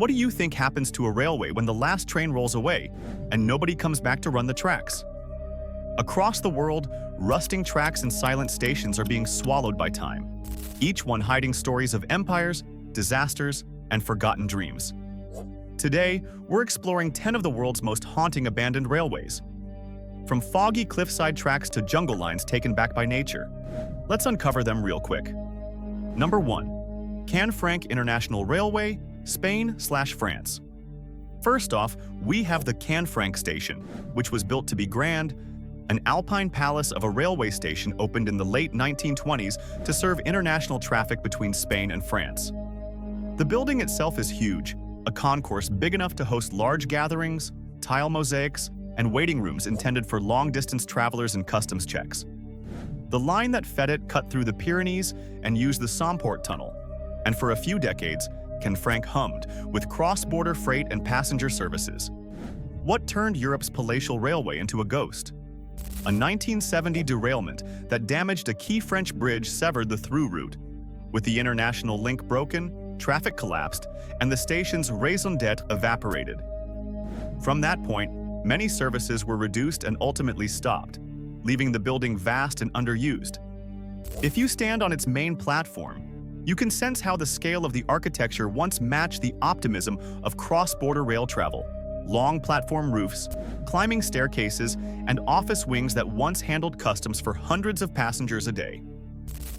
What do you think happens to a railway when the last train rolls away and nobody comes back to run the tracks? Across the world, rusting tracks and silent stations are being swallowed by time, each one hiding stories of empires, disasters, and forgotten dreams. Today, we're exploring 10 of the world's most haunting abandoned railways. From foggy cliffside tracks to jungle lines taken back by nature. Let's uncover them real quick. Number 1. Canfranc International Railway, Spain/France. First off, we have the Canfranc Station, which was built to be grand, an alpine palace of a railway station opened in the late 1920s to serve international traffic between Spain and France. The building itself is huge, a concourse big enough to host large gatherings, tile mosaics, and waiting rooms intended for long-distance travelers and customs checks. The line that fed it cut through the Pyrenees and used the Somport Tunnel, and for a few decades, Canfranc hummed with cross-border freight and passenger services. What turned Europe's palatial railway into a ghost? A 1970 derailment that damaged a key French bridge severed the through route. With the international link broken, traffic collapsed, and the station's raison d'etre evaporated. From that point, many services were reduced and ultimately stopped, leaving the building vast and underused. If you stand on its main platform, you can sense how the scale of the architecture once matched the optimism of cross-border rail travel. Long platform roofs, climbing staircases, and office wings that once handled customs for hundreds of passengers a day.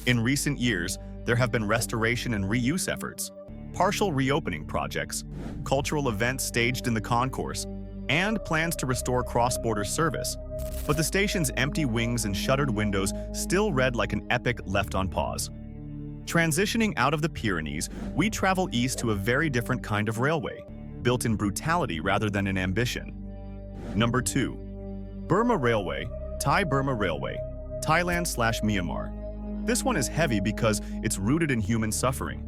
In recent years, there have been restoration and reuse efforts, partial reopening projects, cultural events staged in the concourse, and plans to restore cross-border service. But the station's empty wings and shuttered windows still read like an epic left on pause. Transitioning out of the Pyrenees, we travel east to a very different kind of railway, built in brutality rather than in ambition. Number 2. Burma Railway, Thai-Burma Railway, Thailand/Myanmar. This one is heavy because it's rooted in human suffering.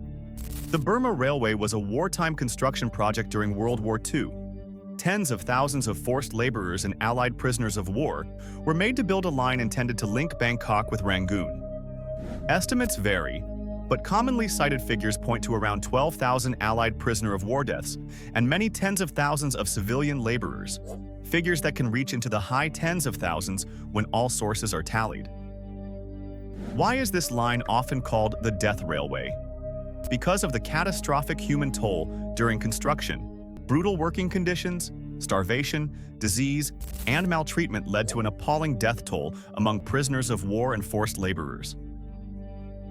The Burma Railway was a wartime construction project during World War II. Tens of thousands of forced laborers and Allied prisoners of war were made to build a line intended to link Bangkok with Rangoon. Estimates vary, but commonly cited figures point to around 12,000 Allied prisoner of war deaths and many tens of thousands of civilian laborers, figures that can reach into the high tens of thousands when all sources are tallied. Why is this line often called the Death Railway? Because of the catastrophic human toll during construction, brutal working conditions, starvation, disease, and maltreatment led to an appalling death toll among prisoners of war and forced laborers.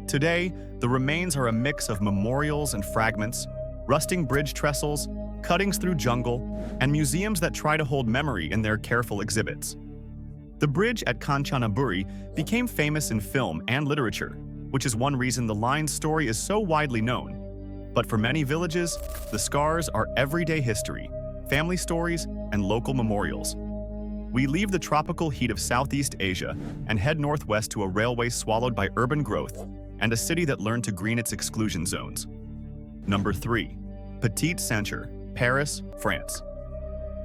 Today, the remains are a mix of memorials and fragments, rusting bridge trestles, cuttings through jungle, and museums that try to hold memory in their careful exhibits. The bridge at Kanchanaburi became famous in film and literature, which is one reason the line's story is so widely known. But for many villages, the scars are everyday history, family stories, and local memorials. We leave the tropical heat of Southeast Asia and head northwest to a railway swallowed by urban growth and a city that learned to green its exclusion zones. Number 3. Petite Ceinture, Paris, France.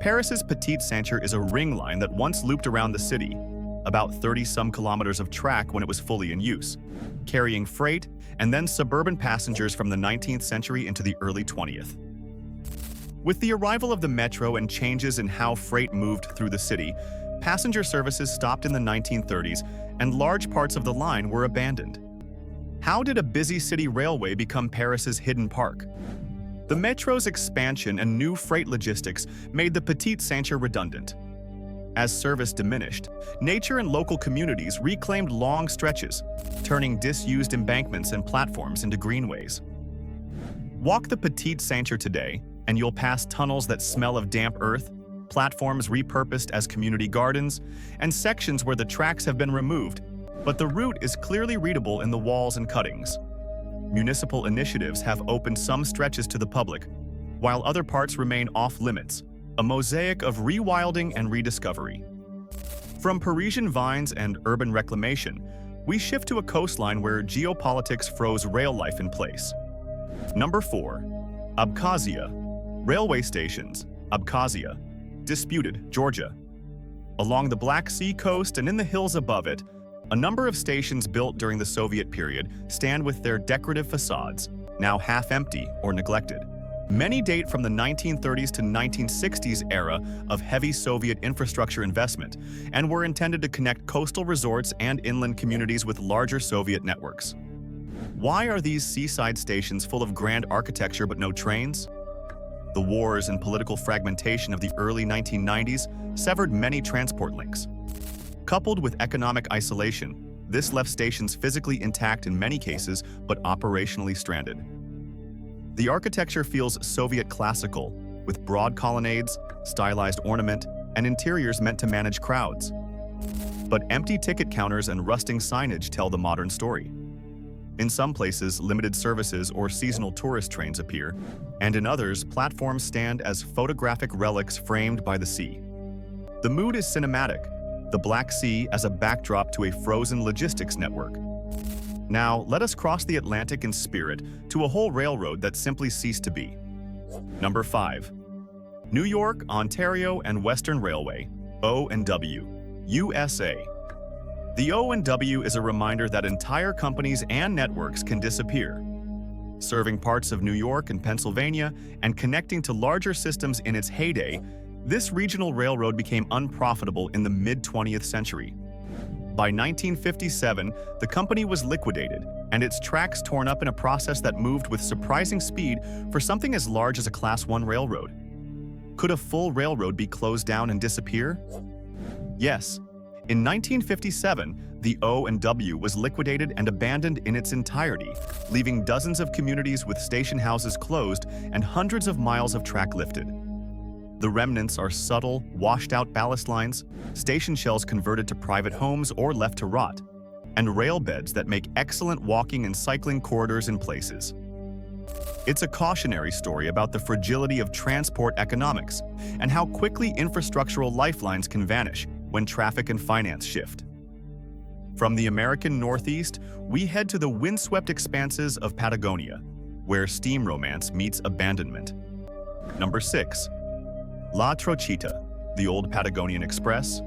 Paris's Petite Ceinture is a ring line that once looped around the city, about 30-some kilometers of track when it was fully in use, carrying freight and then suburban passengers from the 19th century into the early 20th. With the arrival of the metro and changes in how freight moved through the city, passenger services stopped in the 1930s and large parts of the line were abandoned. How did a busy city railway become Paris's hidden park? The metro's expansion and new freight logistics made the Petite Ceinture redundant. As service diminished, nature and local communities reclaimed long stretches, turning disused embankments and platforms into greenways. Walk the Petite Ceinture today, and you'll pass tunnels that smell of damp earth, platforms repurposed as community gardens, and sections where the tracks have been removed, but the route is clearly readable in the walls and cuttings. Municipal initiatives have opened some stretches to the public, while other parts remain off-limits, a mosaic of rewilding and rediscovery. From Parisian vines and urban reclamation, we shift to a coastline where geopolitics froze rail life in place. Number 4. Abkhazia. Railway stations, Abkhazia. Disputed, Georgia. Along the Black Sea coast and in the hills above it, a number of stations built during the Soviet period stand with their decorative facades, now half-empty or neglected. Many date from the 1930s to 1960s era of heavy Soviet infrastructure investment and were intended to connect coastal resorts and inland communities with larger Soviet networks. Why are these seaside stations full of grand architecture but no trains? The wars and political fragmentation of the early 1990s severed many transport links. Coupled with economic isolation, this left stations physically intact in many cases but operationally stranded. The architecture feels Soviet classical, with broad colonnades, stylized ornament, and interiors meant to manage crowds. But empty ticket counters and rusting signage tell the modern story. In some places, limited services or seasonal tourist trains appear, and in others, platforms stand as photographic relics framed by the sea. The mood is cinematic, the Black Sea as a backdrop to a frozen logistics network. Now, let us cross the Atlantic in spirit to a whole railroad that simply ceased to be. Number 5. New York, Ontario, and Western Railway, O&W, USA. The O&W is a reminder that entire companies and networks can disappear. Serving parts of New York and Pennsylvania and connecting to larger systems in its heyday, this regional railroad became unprofitable in the mid-20th century. By 1957, the company was liquidated, and its tracks torn up in a process that moved with surprising speed for something as large as a Class I railroad. Could a full railroad be closed down and disappear? Yes. In 1957, the O&W was liquidated and abandoned in its entirety, leaving dozens of communities with station houses closed and hundreds of miles of track lifted. The remnants are subtle, washed-out ballast lines, station shells converted to private homes or left to rot, and rail beds that make excellent walking and cycling corridors in places. It's a cautionary story about the fragility of transport economics and how quickly infrastructural lifelines can vanish when traffic and finance shift. From the American Northeast, we head to the windswept expanses of Patagonia, where steam romance meets abandonment. Number 6. La Trochita, the old Patagonian Express,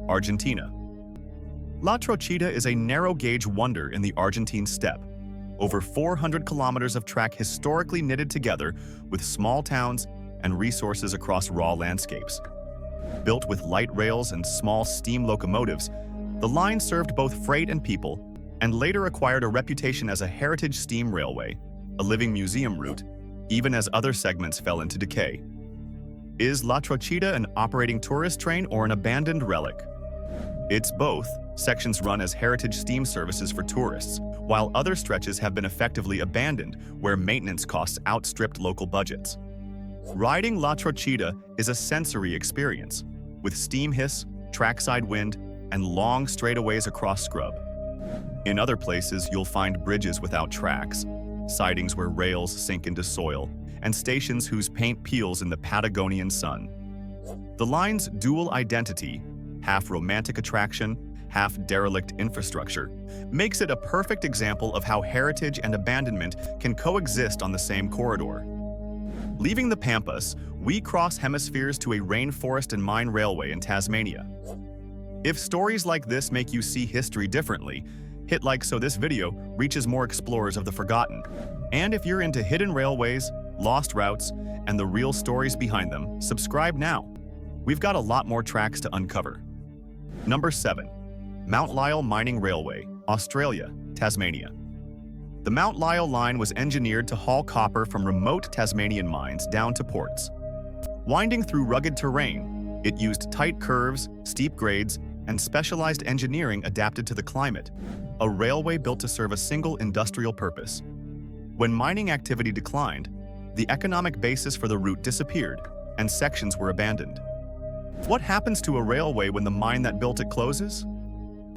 Argentina. La Trochita is a narrow-gauge wonder in the Argentine steppe, over 400 kilometers of track historically knitted together with small towns and resources across raw landscapes. Built with light rails and small steam locomotives, the line served both freight and people, and later acquired a reputation as a heritage steam railway, a living museum route, even as other segments fell into decay. Is La Trochita an operating tourist train or an abandoned relic? It's both. Sections run as heritage steam services for tourists, while other stretches have been effectively abandoned where maintenance costs outstripped local budgets. Riding La Trochita is a sensory experience, with steam hiss, trackside wind, and long straightaways across scrub. In other places, you'll find bridges without tracks, sidings where rails sink into soil, and stations whose paint peels in the Patagonian sun. The line's dual identity, half romantic attraction, half derelict infrastructure, makes it a perfect example of how heritage and abandonment can coexist on the same corridor. Leaving the Pampas, we cross hemispheres to a rainforest and mine railway in Tasmania. If stories like this make you see history differently, hit like so this video reaches more explorers of the forgotten. And if you're into hidden railways, lost routes, and the real stories behind them, subscribe now. We've got a lot more tracks to uncover. Number 7. Mount Lyell Mining Railway, Australia, Tasmania. The Mount Lyell line was engineered to haul copper from remote Tasmanian mines down to ports. Winding through rugged terrain, it used tight curves, steep grades, and specialized engineering adapted to the climate, a railway built to serve a single industrial purpose. When mining activity declined, the economic basis for the route disappeared, and sections were abandoned. What happens to a railway when the mine that built it closes?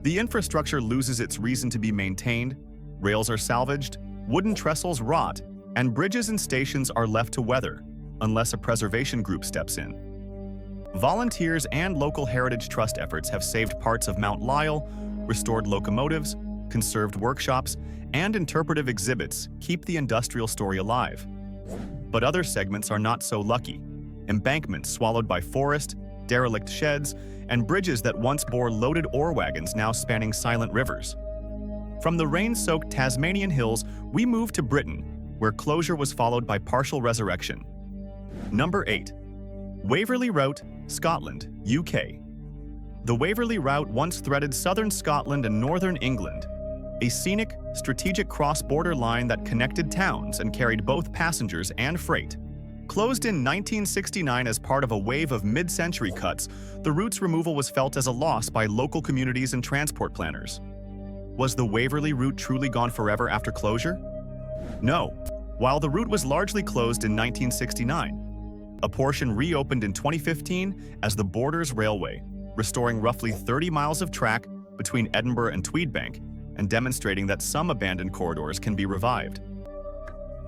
The infrastructure loses its reason to be maintained, rails are salvaged, wooden trestles rot, and bridges and stations are left to weather, unless a preservation group steps in. Volunteers and local heritage trust efforts have saved parts of Mount Lyell, restored locomotives, conserved workshops, and interpretive exhibits keep the industrial story alive. But other segments are not so lucky. Embankments swallowed by forest, derelict sheds, and bridges that once bore loaded ore wagons now spanning silent rivers. From the rain-soaked Tasmanian hills, we move to Britain, where closure was followed by partial resurrection, Number 8. Waverley Route, Scotland, UK. The Waverley Route once threaded southern Scotland and northern England, a scenic, strategic cross-border line that connected towns and carried both passengers and freight. Closed in 1969 as part of a wave of mid-century cuts, the route's removal was felt as a loss by local communities and transport planners. Was the Waverley Route truly gone forever after closure? No. While the route was largely closed in 1969, a portion reopened in 2015 as the Borders Railway, restoring roughly 30 miles of track between Edinburgh and Tweedbank and demonstrating that some abandoned corridors can be revived.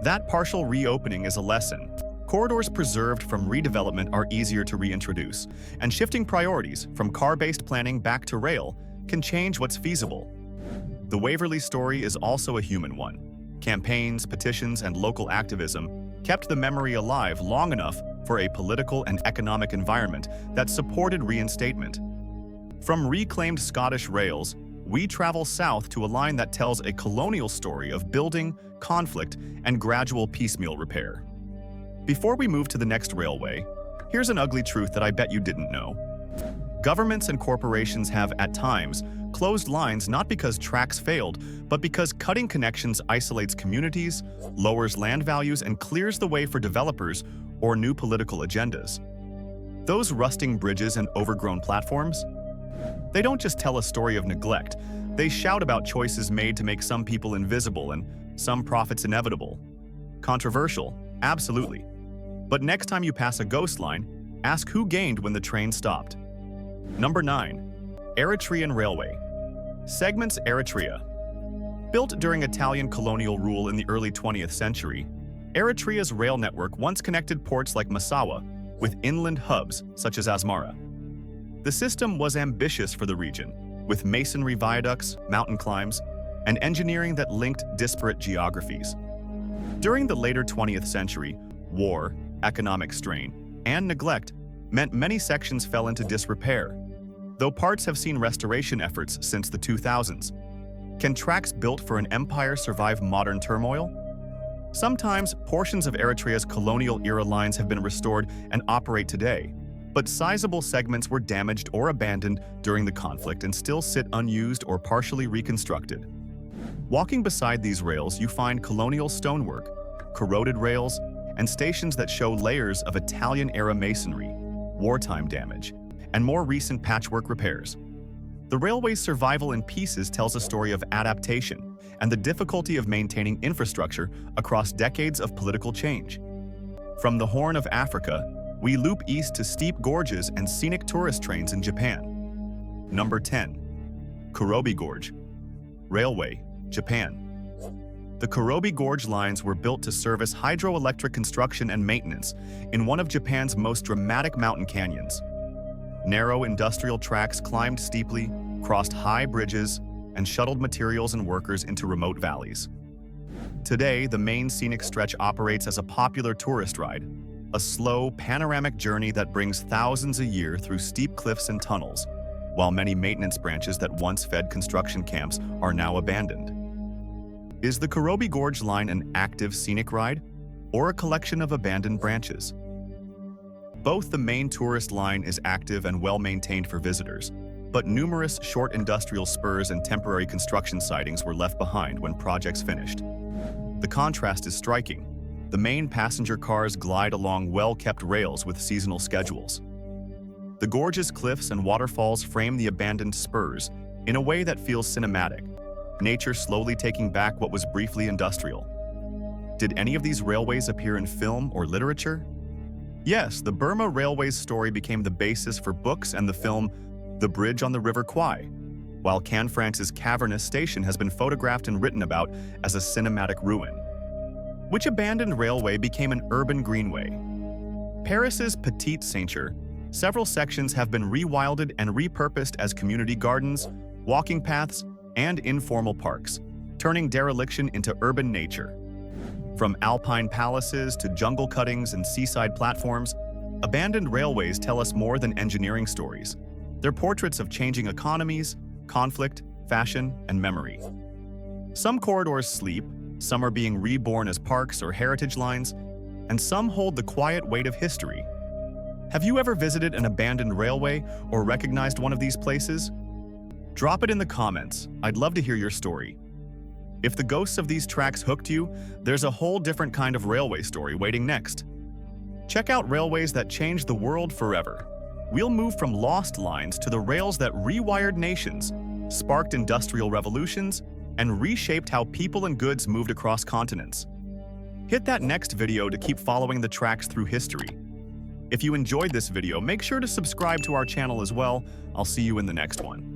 That partial reopening is a lesson. Corridors preserved from redevelopment are easier to reintroduce, and shifting priorities from car-based planning back to rail can change what's feasible. The Waverley story is also a human one. Campaigns, petitions, and local activism kept the memory alive long enough for a political and economic environment that supported reinstatement. From reclaimed Scottish rails, we travel south to a line that tells a colonial story of building, conflict, and gradual piecemeal repair. Before we move to the next railway, here's an ugly truth that I bet you didn't know. Governments and corporations have, at times, closed lines not because tracks failed, but because cutting connections isolates communities, lowers land values, and clears the way for developers or new political agendas. Those rusting bridges and overgrown platforms? They don't just tell a story of neglect, they shout about choices made to make some people invisible and some profits inevitable. Controversial, absolutely. But next time you pass a ghost line, ask who gained when the train stopped. Number 9. Eritrean Railway. Segments Eritrea. Built during Italian colonial rule in the early 20th century, Eritrea's rail network once connected ports like Massawa with inland hubs such as Asmara. The system was ambitious for the region, with masonry viaducts, mountain climbs, and engineering that linked disparate geographies. During the later 20th century, war, economic strain, and neglect meant many sections fell into disrepair, though parts have seen restoration efforts since the 2000s. Can tracks built for an empire survive modern turmoil? Sometimes, portions of Eritrea's colonial-era lines have been restored and operate today, but sizable segments were damaged or abandoned during the conflict and still sit unused or partially reconstructed. Walking beside these rails, you find colonial stonework, corroded rails, and stations that show layers of Italian-era masonry, wartime damage, and more recent patchwork repairs. The railway's survival in pieces tells a story of adaptation and the difficulty of maintaining infrastructure across decades of political change. From the Horn of Africa, we loop east to steep gorges and scenic tourist trains in Japan. Number 10. Kurobe Gorge. Railway, Japan. The Kurobe Gorge lines were built to service hydroelectric construction and maintenance in one of Japan's most dramatic mountain canyons. Narrow industrial tracks climbed steeply, crossed high bridges, and shuttled materials and workers into remote valleys. Today, the main scenic stretch operates as a popular tourist ride, a slow, panoramic journey that brings thousands a year through steep cliffs and tunnels, while many maintenance branches that once fed construction camps are now abandoned. Is the Kurobe Gorge line an active scenic ride, or a collection of abandoned branches? Both the main tourist line is active and well-maintained for visitors, but numerous short industrial spurs and temporary construction sidings were left behind when projects finished. The contrast is striking. The main passenger cars glide along well-kept rails with seasonal schedules. The gorge's cliffs and waterfalls frame the abandoned spurs in a way that feels cinematic, nature slowly taking back what was briefly industrial. Did any of these railways appear in film or literature? Yes, the Burma Railway's story became the basis for books and the film The Bridge on the River Kwai, while Canfranc's cavernous station has been photographed and written about as a cinematic ruin. Which abandoned railway became an urban greenway? Paris's Petite Ceinture, several sections have been rewilded and repurposed as community gardens, walking paths, and informal parks, turning dereliction into urban nature. From alpine palaces to jungle cuttings and seaside platforms, abandoned railways tell us more than engineering stories. They're portraits of changing economies, conflict, fashion, and memory. Some corridors sleep, some are being reborn as parks or heritage lines, and some hold the quiet weight of history. Have you ever visited an abandoned railway or recognized one of these places? Drop it in the comments. I'd love to hear your story. If the ghosts of these tracks hooked you, there's a whole different kind of railway story waiting next. Check out railways that changed the world forever. We'll move from lost lines to the rails that rewired nations, sparked industrial revolutions, and reshaped how people and goods moved across continents. Hit that next video to keep following the tracks through history. If you enjoyed this video, make sure to subscribe to our channel as well. I'll see you in the next one.